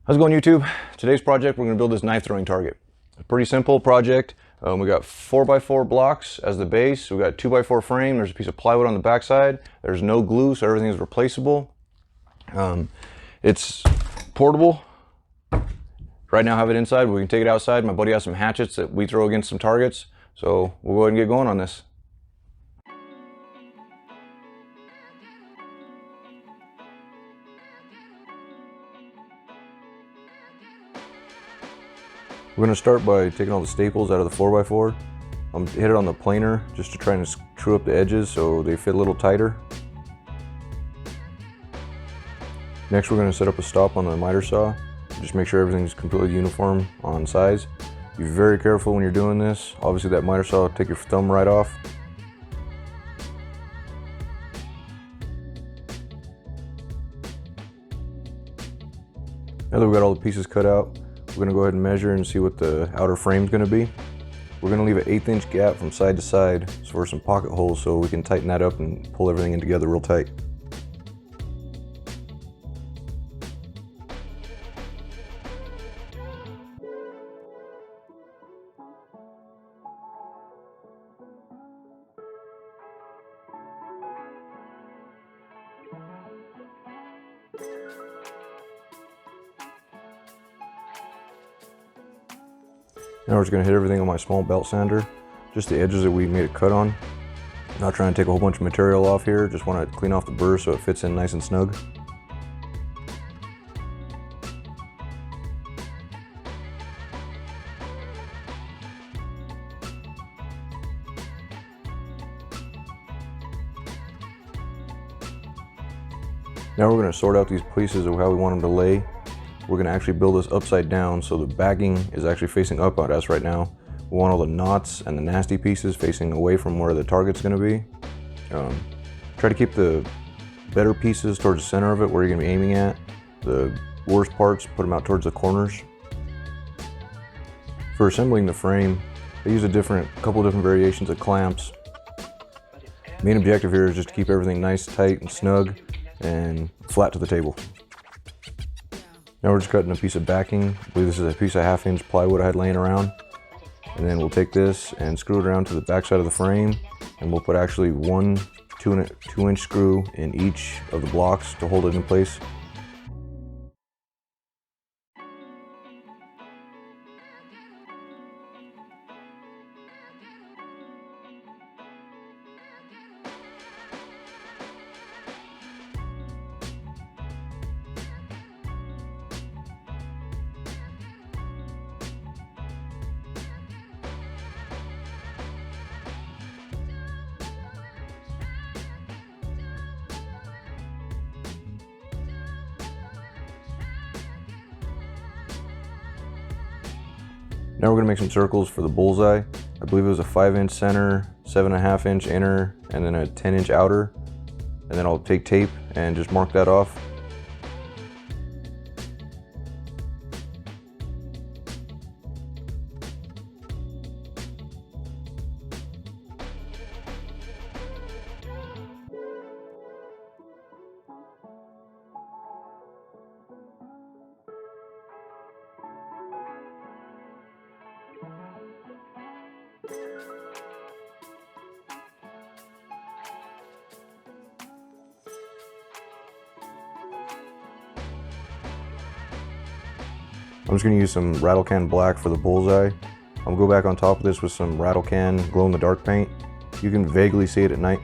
How's it going, YouTube? Today's project, we're going to build this knife throwing target. A pretty simple project. We got 4x4 blocks as the base. We got 2x4 frame. There's a piece of plywood on the backside. There's no glue, so everything is replaceable. It's portable. Right now I have it inside, but we can take it outside. My buddy has some hatchets that we throw against some targets. So we'll go ahead and get going on this. We're going to start by taking all the staples out of the 4x4. I'm hit it on the planer just to try and screw up the edges so they fit a little tighter. Next we're going to set up a stop on the miter saw. Just make sure everything's completely uniform on size. Be very careful when you're doing this. Obviously that miter saw, take your thumb right off. Now that we've got all the pieces cut out, we're going to go ahead and measure and see what the outer frame is going to be. We're going to leave an 1/8 inch gap from side to side for some pocket holes so we can tighten that up and pull everything in together real tight. Now we're just going to hit everything on my small belt sander, just the edges that we made a cut on. Not trying to take a whole bunch of material off here, just want to clean off the burr so it fits in nice and snug. Now we're going to sort out these pieces of how we want them to lay. We're going to actually build this upside down so the backing is actually facing up at us right now. We want all the knots and the nasty pieces facing away from where the target's going to be. Try to keep the better pieces towards the center of it where you're going to be aiming at. The worst parts, put them out towards the corners. For assembling the frame, I use a couple different variations of clamps. Main objective here is just to keep everything nice, tight, and snug and flat to the table. Now we're just cutting a piece of backing. I believe this is a piece of 1/2 inch plywood I had laying around. And then we'll take this and screw it around to the back side of the frame. And we'll put actually one 2-inch screw in each of the blocks to hold it in place. Now we're going to make some circles for the bullseye. I believe it was a 5-inch center, 7.5 inch inner, and then a 10-inch outer. And then I'll take tape and just mark that off. I'm just going to use some rattle can black for the bullseye. I'm going to go back on top of this with some rattle can glow in the dark paint. You can vaguely see it at night.